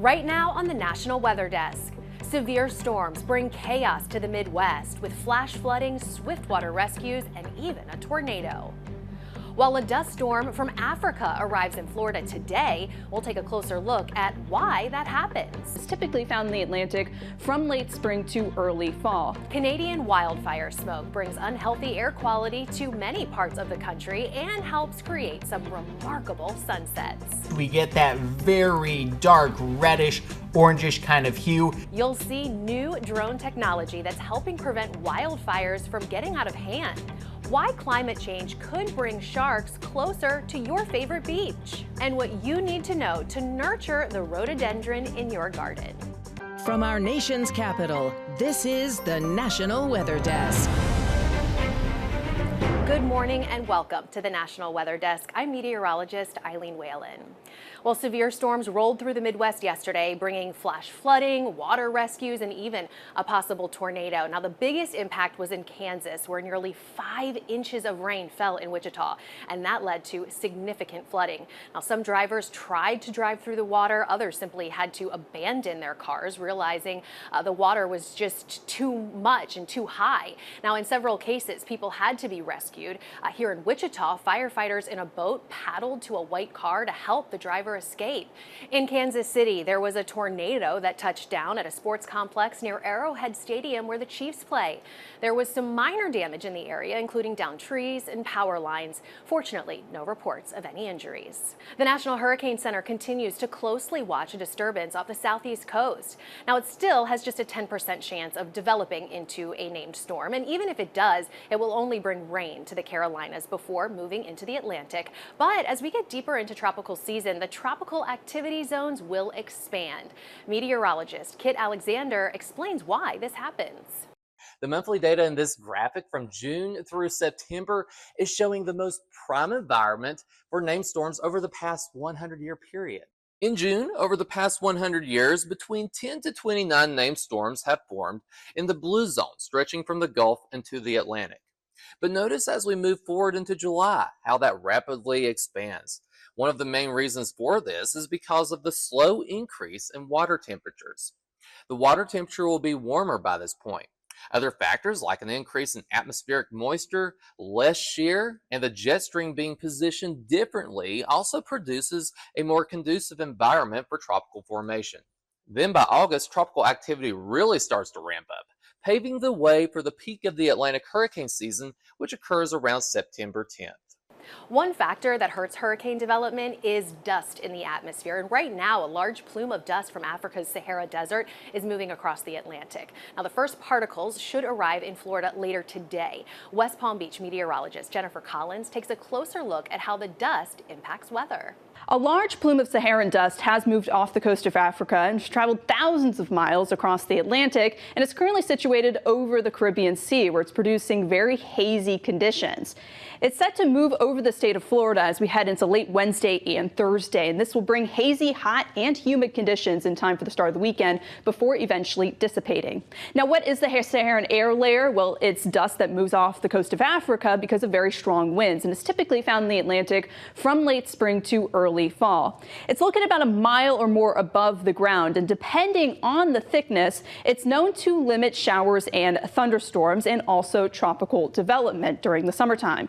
Right now on the National Weather Desk, severe storms bring chaos to the Midwest with flash flooding, swift water rescues, and even a tornado. While a dust storm from Africa arrives in Florida today, we'll take a closer look at why that happens. It's typically found in the Atlantic from late spring to early fall. Canadian wildfire smoke brings unhealthy air quality to many parts of the country and helps create some remarkable sunsets. We get that very dark reddish, orangish kind of hue. You'll see new drone technology that's helping prevent wildfires from getting out of hand. Why climate change could bring sharks closer to your favorite beach, and what you need to know to nurture the rhododendron in your garden. From our nation's capital, this is the National Weather Desk. Good morning and welcome to the National Weather Desk. I'm meteorologist Eileen Whalen. Well, severe storms rolled through the Midwest yesterday, bringing flash flooding, water rescues, and even a possible tornado. Now, the biggest impact was in Kansas, where nearly 5 inches of rain fell in Wichita, and that led to significant flooding. Now, some drivers tried to drive through the water. Others simply had to abandon their cars, realizing the water was just too much and too high. Now, in several cases, people had to be rescued. Here in Wichita, firefighters in a boat paddled to a white car to help the driver escape. In Kansas City, there was a tornado that touched down at a sports complex near Arrowhead Stadium where the Chiefs play. There was some minor damage in the area, including downed trees and power lines. Fortunately, no reports of any injuries. The National Hurricane Center continues to closely watch a disturbance off the southeast coast. Now, it still has just a 10% chance of developing into a named storm, and even if it does, it will only bring rain to the Carolinas before moving into the Atlantic. But as we get deeper into tropical season, the tropical activity zones will expand. Meteorologist Kit Alexander explains why this happens. The monthly data in this graphic from June through September is showing the most prime environment for named storms over the past 100-year period. In June, over the past 100 years, between 10 to 29 named storms have formed in the blue zone, stretching from the Gulf into the Atlantic. But notice as we move forward into July, how that rapidly expands. One of the main reasons for this is because of the slow increase in water temperatures. The water temperature will be warmer by this point. Other factors like an increase in atmospheric moisture, less shear, and the jet stream being positioned differently also produces a more conducive environment for tropical formation. Then by August, tropical activity really starts to ramp up, paving the way for the peak of the Atlantic hurricane season, which occurs around September 10th. One factor that hurts hurricane development is dust in the atmosphere. And right now, a large plume of dust from Africa's Sahara Desert is moving across the Atlantic. Now, the first particles should arrive in Florida later today. West Palm Beach meteorologist Jennifer Collins takes a closer look at how the dust impacts weather. A large plume of Saharan dust has moved off the coast of Africa and has traveled thousands of miles across the Atlantic, and is currently situated over the Caribbean Sea, where it's producing very hazy conditions. It's set to move over the state of Florida as we head into late Wednesday and Thursday, and this will bring hazy, hot, and humid conditions in time for the start of the weekend before eventually dissipating. Now, what is the Saharan air layer? Well, it's dust that moves off the coast of Africa because of very strong winds, and is typically found in the Atlantic from late spring to early fall. It's located about a mile or more above the ground, and depending on the thickness, it's known to limit showers and thunderstorms and also tropical development during the summertime.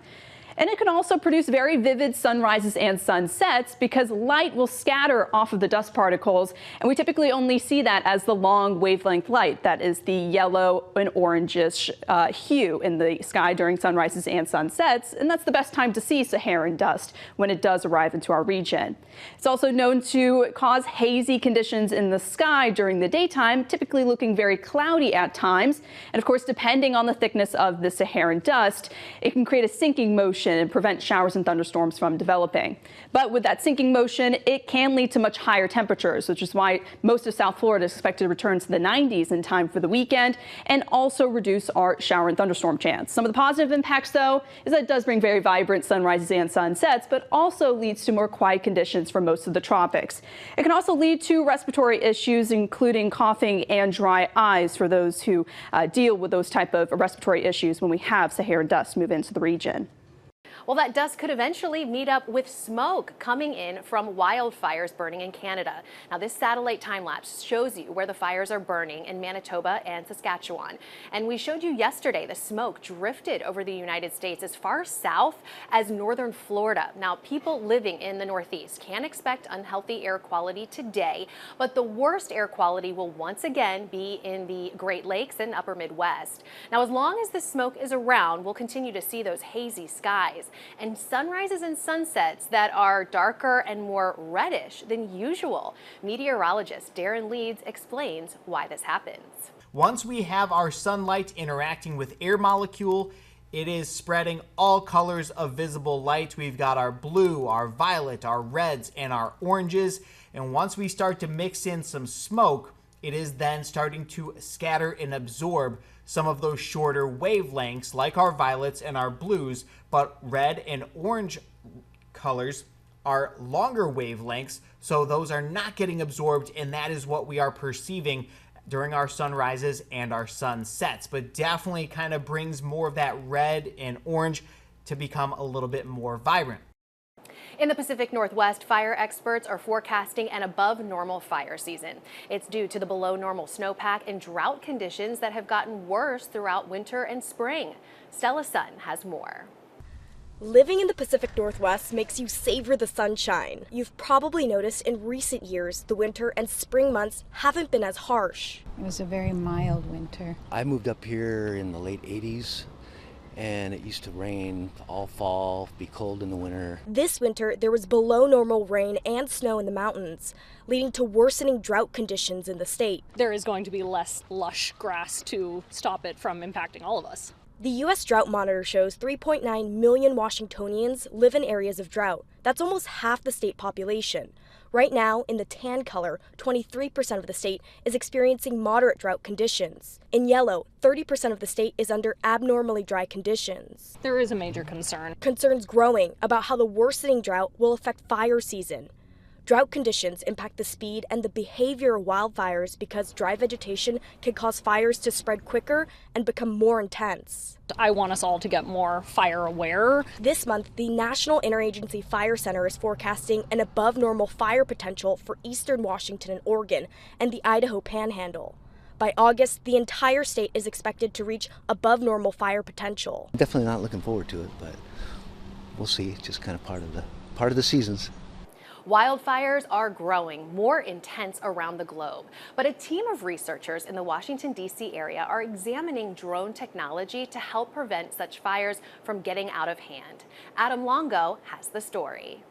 And it can also produce very vivid sunrises and sunsets because light will scatter off of the dust particles, and we typically only see that as the long wavelength light. That is the yellow and orangish hue in the sky during sunrises and sunsets, and that's the best time to see Saharan dust when it does arrive into our region. It's also known to cause hazy conditions in the sky during the daytime, typically looking very cloudy at times. And of course, depending on the thickness of the Saharan dust, it can create a sinking motion and prevent showers and thunderstorms from developing. But with that sinking motion, it can lead to much higher temperatures, which is why most of South Florida is expected to return to the 90s in time for the weekend, and also reduce our shower and thunderstorm chance. Some of the positive impacts, though, is that it does bring very vibrant sunrises and sunsets, but also leads to more quiet conditions for most of the tropics. It can also lead to respiratory issues, including coughing and dry eyes for those who deal with those type of respiratory issues when we have Saharan dust move into the region. Well, that dust could eventually meet up with smoke coming in from wildfires burning in Canada. Now, this satellite time lapse shows you where the fires are burning in Manitoba and Saskatchewan. And we showed you yesterday the smoke drifted over the United States as far south as northern Florida. Now, people living in the Northeast can expect unhealthy air quality today, but the worst air quality will once again be in the Great Lakes and upper Midwest. Now, as long as the smoke is around, we'll continue to see those hazy skies and sunrises and sunsets that are darker and more reddish than usual. Meteorologist Darren Leeds explains why this happens. Once we have our sunlight interacting with air molecule, it is spreading all colors of visible light. We've got our blue, our violet, our reds, and our oranges. And once we start to mix in some smoke, it is then starting to scatter and absorb some of those shorter wavelengths like our violets and our blues, but red and orange colors are longer wavelengths, so those are not getting absorbed, and that is what we are perceiving during our sunrises and our sunsets. But definitely kind of brings more of that red and orange to become a little bit more vibrant. In the Pacific Northwest, fire experts are forecasting an above normal fire season. It's due to the below normal snowpack and drought conditions that have gotten worse throughout winter and spring. Stella Sun has more. Living in the Pacific Northwest makes you savor the sunshine. You've probably noticed in recent years the winter and spring months haven't been as harsh. It was a very mild winter. I moved up here in the late 80s. And it used to rain all fall, be cold in the winter. This winter, there was below normal rain and snow in the mountains, leading to worsening drought conditions in the state. There is going to be less lush grass to stop it from impacting all of us. The U.S. Drought Monitor shows 3.9 million Washingtonians live in areas of drought. That's almost half the state population. Right now, in the tan color, 23% of the state is experiencing moderate drought conditions. In yellow, 30% of the state is under abnormally dry conditions. There is a major concern. Concerns growing about how the worsening drought will affect fire season. Drought conditions impact the speed and the behavior of wildfires because dry vegetation can cause fires to spread quicker and become more intense. I want us all to get more fire aware. This month, the National Interagency Fire Center is forecasting an above normal fire potential for eastern Washington and Oregon and the Idaho Panhandle. By August, the entire state is expected to reach above normal fire potential. Definitely not looking forward to it, but we'll see. It's just kind of part of the seasons. Wildfires are growing more intense around the globe, but a team of researchers in the Washington, D.C. area are examining drone technology to help prevent such fires from getting out of hand. Adam Longo has the story.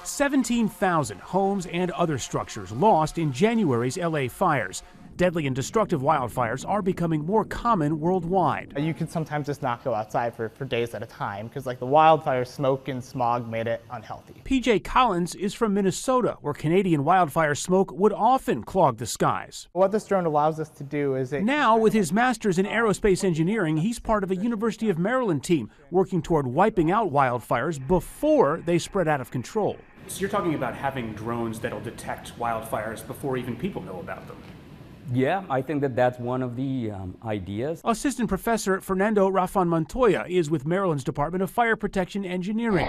17,000 homes and other structures lost in January's LA fires. Deadly and destructive wildfires are becoming more common worldwide. You can sometimes just not go outside for days at a time because the wildfire smoke and smog made it unhealthy. PJ Collins is from Minnesota, where Canadian wildfire smoke would often clog the skies. What this drone allows us to do is Now, with his master's in aerospace engineering, he's part of a University of Maryland team working toward wiping out wildfires before they spread out of control. So you're talking about having drones that'll detect wildfires before even people know about them. Yeah, I think that's one of the ideas. Assistant Professor Fernando Rafan Montoya is with Maryland's Department of Fire Protection Engineering.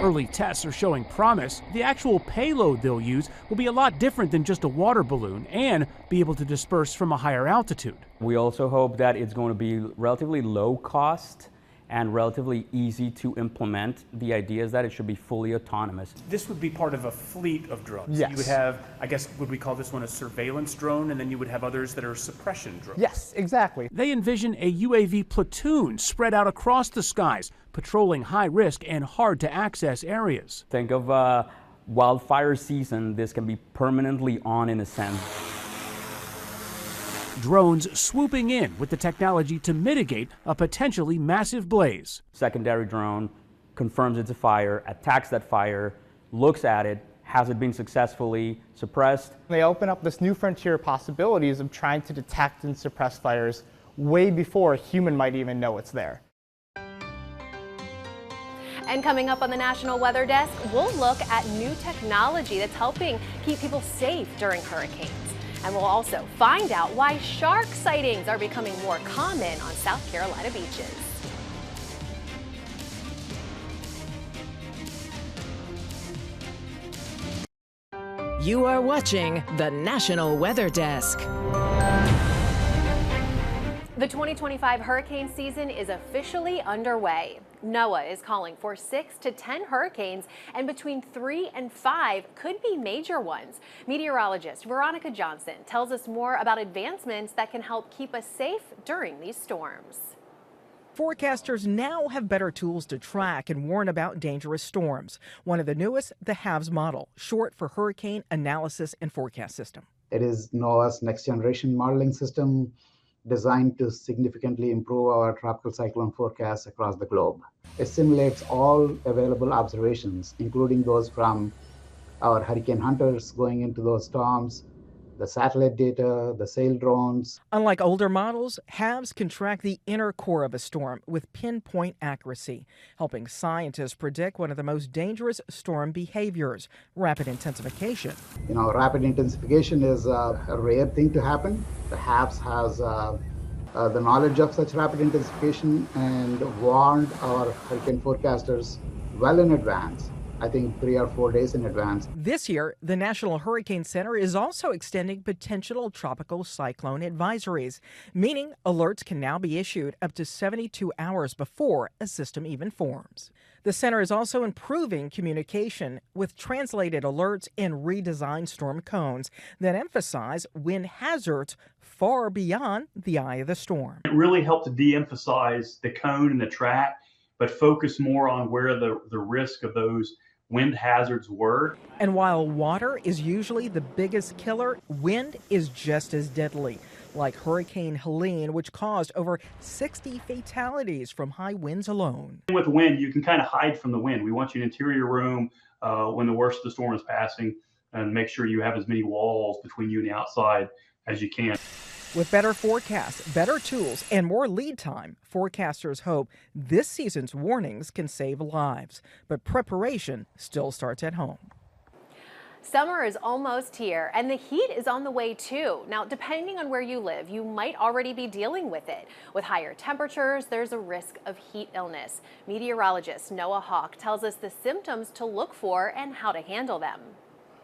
Early tests are showing promise. The actual payload they'll use will be a lot different than just a water balloon and be able to disperse from a higher altitude. We also hope that it's going to be relatively low cost and relatively easy to implement. The idea is that it should be fully autonomous. This would be part of a fleet of drones. Yes. You would have, I guess, would we call this one a surveillance drone, and then you would have others that are suppression drones? Yes, exactly. They envision a UAV platoon spread out across the skies, patrolling high-risk and hard-to-access areas. Think of wildfire season. This can be permanently on in a sense. Drones swooping in with the technology to mitigate a potentially massive blaze. Secondary drone confirms it's a fire, attacks that fire, looks at it, has it been successfully suppressed. They open up this new frontier of possibilities of trying to detect and suppress fires way before a human might even know it's there. And coming up on the National Weather Desk, we'll look at new technology that's helping keep people safe during hurricanes. And we'll also find out why shark sightings are becoming more common on South Carolina beaches. You are watching the National Weather Desk. The 2025 hurricane season is officially underway. NOAA is calling for 6 to 10 hurricanes, and between 3 and 5 could be major ones. Meteorologist Veronica Johnson tells us more about advancements that can help keep us safe during these storms. Forecasters now have better tools to track and warn about dangerous storms. One of the newest, the HAVS model, short for Hurricane Analysis and Forecast System. It is NOAA's next generation modeling system designed to significantly improve our tropical cyclone forecasts across the globe. It simulates all available observations, including those from our hurricane hunters going into those storms, the satellite data, the sail drones. Unlike older models, HAVS can track the inner core of a storm with pinpoint accuracy, helping scientists predict one of the most dangerous storm behaviors, rapid intensification. Rapid intensification is a rare thing to happen. The HAVS has the knowledge of such rapid intensification and warned our hurricane forecasters well in advance. I think 3 or 4 days in advance. This year, the National Hurricane Center is also extending potential tropical cyclone advisories, meaning alerts can now be issued up to 72 hours before a system even forms. The center is also improving communication with translated alerts and redesigned storm cones that emphasize wind hazards far beyond the eye of the storm. It really helped to de-emphasize the cone and the track, but focus more on where the risk of those wind hazards were. And while water is usually the biggest killer, wind is just as deadly, like Hurricane Helene, which caused over 60 fatalities from high winds alone. With wind, you can kind of hide from the wind. We want you in an interior room when the worst of the storm is passing, and make sure you have as many walls between you and the outside as you can. With better forecasts, better tools, and more lead time, forecasters hope this season's warnings can save lives. But preparation still starts at home. Summer is almost here, and the heat is on the way too. Now, depending on where you live, you might already be dealing with it. With higher temperatures, there's a risk of heat illness. Meteorologist Noah Hawk tells us the symptoms to look for and how to handle them.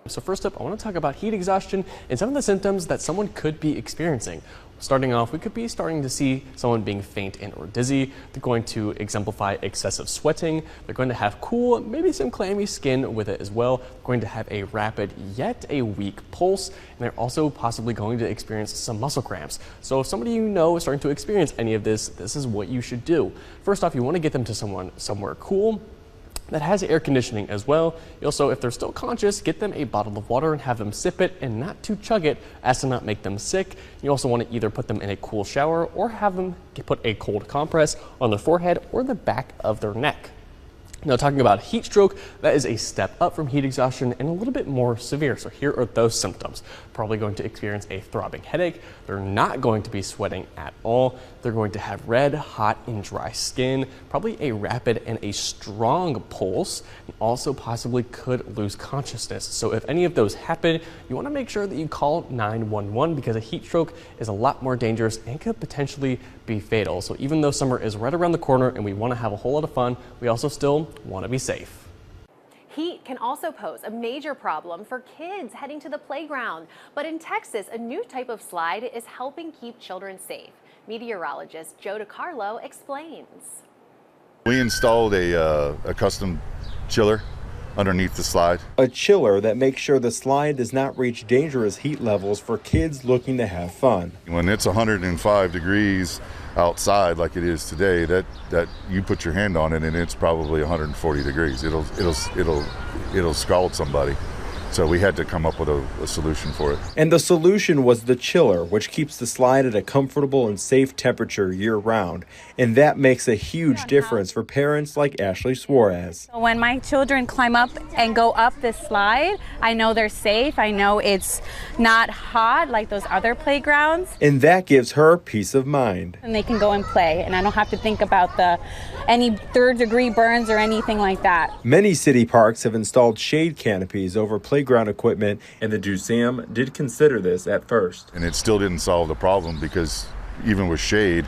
So first up, I want to talk about heat exhaustion and some of the symptoms that someone could be experiencing. Starting off, we could be starting to see someone being faint and or dizzy. They're going to exemplify excessive sweating. They're going to have cool, maybe some clammy skin with it as well. They're going to have a rapid yet a weak pulse, and they're also possibly going to experience some muscle cramps. So if somebody you know is starting to experience any of this, this is what you should do. First off, you want to get them to somewhere cool that has air conditioning as well. You also, if they're still conscious, get them a bottle of water and have them sip it and not to chug it as to not make them sick. You also want to either put them in a cool shower or have them put a cold compress on their forehead or the back of their neck. Now, talking about heat stroke, that is a step up from heat exhaustion and a little bit more severe. So here are those symptoms. Probably going to experience a throbbing headache. They're not going to be sweating at all. They're going to have red, hot, and dry skin, probably a rapid and a strong pulse, and also possibly could lose consciousness. So if any of those happen, you want to make sure that you call 911 because a heat stroke is a lot more dangerous and could potentially be fatal. So even though summer is right around the corner and we want to have a whole lot of fun, we also still want to be safe. Heat can also pose a major problem for kids heading to the playground. But in Texas, a new type of slide is helping keep children safe. Meteorologist Joe DiCarlo explains. We installed a custom chiller underneath the slide. A chiller that makes sure the slide does not reach dangerous heat levels for kids looking to have fun. When it's 105 degrees outside like it is today, that you put your hand on it and it's probably 140 degrees. It'll scald somebody. So we had to come up with a solution for it. And the solution was the chiller, which keeps the slide at a comfortable and safe temperature year-round. And that makes a huge difference for parents like Ashley Suarez. When my children climb up and go up this slide, I know they're safe. I know it's not hot like those other playgrounds. And that gives her peace of mind. And they can go and play, and I don't have to think about any third-degree burns or anything like that. Many city parks have installed shade canopies over playground equipment, and the DUSAM did consider this at first. And it still didn't solve the problem because even with shade,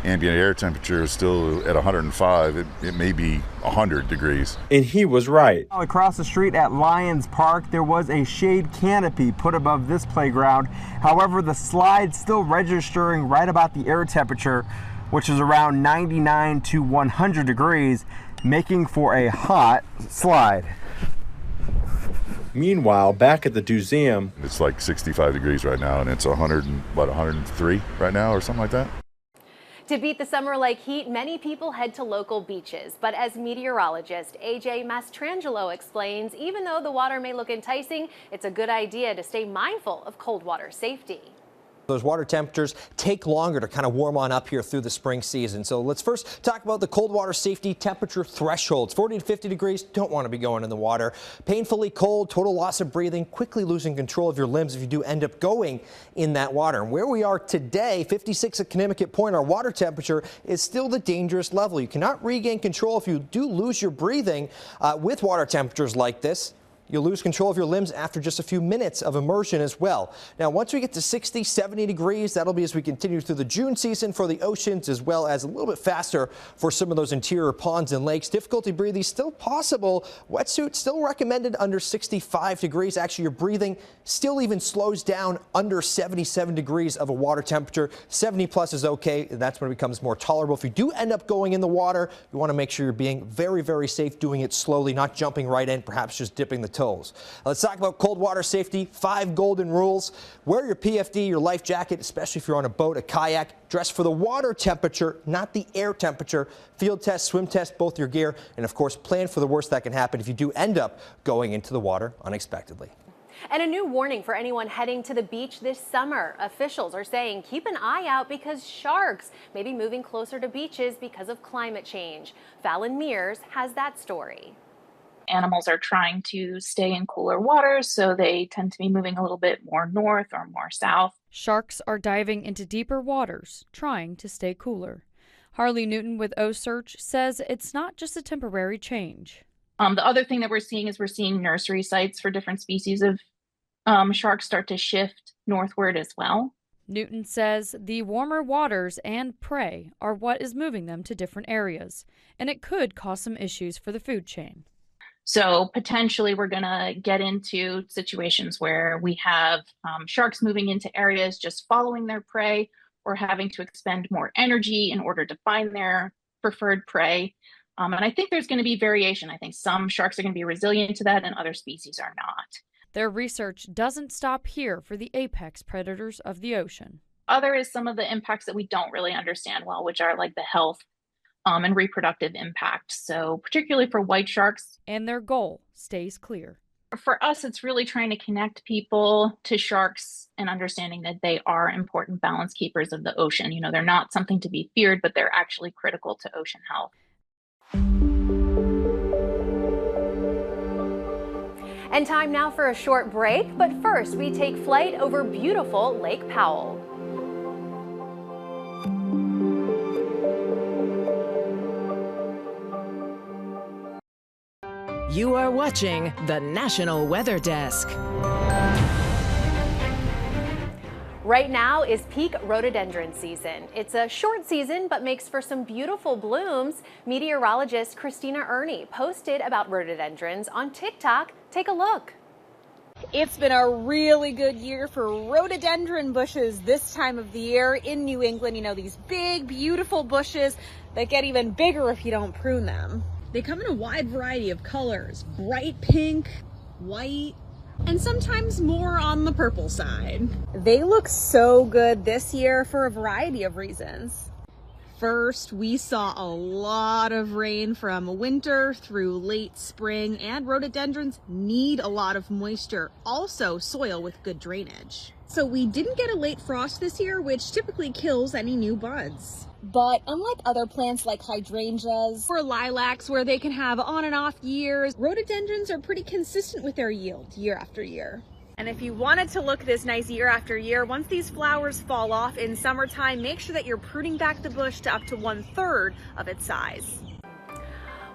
ambient air temperature is still at 105. It may be 100 degrees. And he was right. Across the street at Lions Park, there was a shade canopy put above this playground. However, the slide's still registering right about the air temperature, which is around 99 to 100 degrees, making for a hot slide. Meanwhile, back at the museum, it's like 65 degrees right now, and it's 103 right now or something like that. To beat the summer-like heat, many people head to local beaches. But as meteorologist AJ Mastrangelo explains, even though the water may look enticing, it's a good idea to stay mindful of cold water safety. Those water temperatures take longer to kind of warm on up here through the spring season. So let's first talk about the cold water safety temperature thresholds. 40 to 50 degrees, don't want to be going in the water. Painfully cold, total loss of breathing, quickly losing control of your limbs if you do end up going in that water. And where we are today, 56 at Connecticut Point, our water temperature is still the dangerous level. You cannot regain control if you do lose your breathing with water temperatures like this. You'll lose control of your limbs after just a few minutes of immersion as well. Now, once we get to 60, 70 degrees, that'll be as we continue through the June season for the oceans, as well as a little bit faster for some of those interior ponds and lakes. Difficulty breathing still possible. Wetsuit still recommended under 65 degrees. Actually, your breathing still even slows down under 77 degrees of a water temperature. 70 plus is okay. That's when it becomes more tolerable. If you do end up going in the water, you want to make sure you're being very, very safe, doing it slowly, not jumping right in, perhaps just dipping the toes. Let's talk about cold water safety. 5 golden rules. Wear your PFD, your life jacket, especially if you're on a boat, a kayak. Dress for the water temperature, not the air temperature. Field test, swim test, both your gear. And of course, plan for the worst that can happen if you do end up going into the water unexpectedly. And a new warning for anyone heading to the beach this summer. Officials are saying keep an eye out because sharks may be moving closer to beaches because of climate change. Fallon Mears has that story. Animals are trying to stay in cooler waters, so they tend to be moving a little bit more north or more south. Sharks are diving into deeper waters, trying to stay cooler. Harley Newton with OSearch says it's not just a temporary change. The other thing that we're seeing is we're seeing nursery sites for different species of sharks start to shift northward as well. Newton says the warmer waters and prey are what is moving them to different areas, and it could cause some issues for the food chain. So potentially we're going to get into situations where we have sharks moving into areas just following their prey or having to expend more energy in order to find their preferred prey. And I think there's going to be variation. I think some sharks are going to be resilient to that and other species are not. Their research doesn't stop here for the apex predators of the ocean. Other is some of the impacts that we don't really understand well, which are like the health and reproductive impact. So particularly for white sharks. And their goal stays clear. For us, it's really trying to connect people to sharks and understanding that they are important balance keepers of the ocean. You know, they're not something to be feared, but they're actually critical to ocean health. And time now for a short break, but first we take flight over beautiful Lake Powell. You are watching the National Weather Desk. Right now is peak rhododendron season. It's a short season, but makes for some beautiful blooms. Meteorologist Christina Ernie posted about rhododendrons on TikTok. Take a look. It's been a really good year for rhododendron bushes this time of the year in New England. You know, these big, beautiful bushes that get even bigger if you don't prune them. They come in a wide variety of colors, bright pink, white, and sometimes more on the purple side. They look so good this year for a variety of reasons. First, we saw a lot of rain from winter through late spring, and rhododendrons need a lot of moisture, also soil with good drainage. So we didn't get a late frost this year, which typically kills any new buds. But unlike other plants like hydrangeas or lilacs where they can have on and off years, rhododendrons are pretty consistent with their yield year after year. And if you want it to look this nice year after year, once these flowers fall off in summertime, make sure that you're pruning back the bush to up to 1/3 of its size.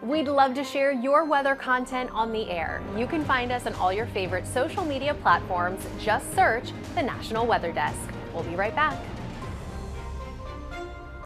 We'd love to share your weather content on the air. You can find us on all your favorite social media platforms. Just search the National Weather Desk. We'll be right back.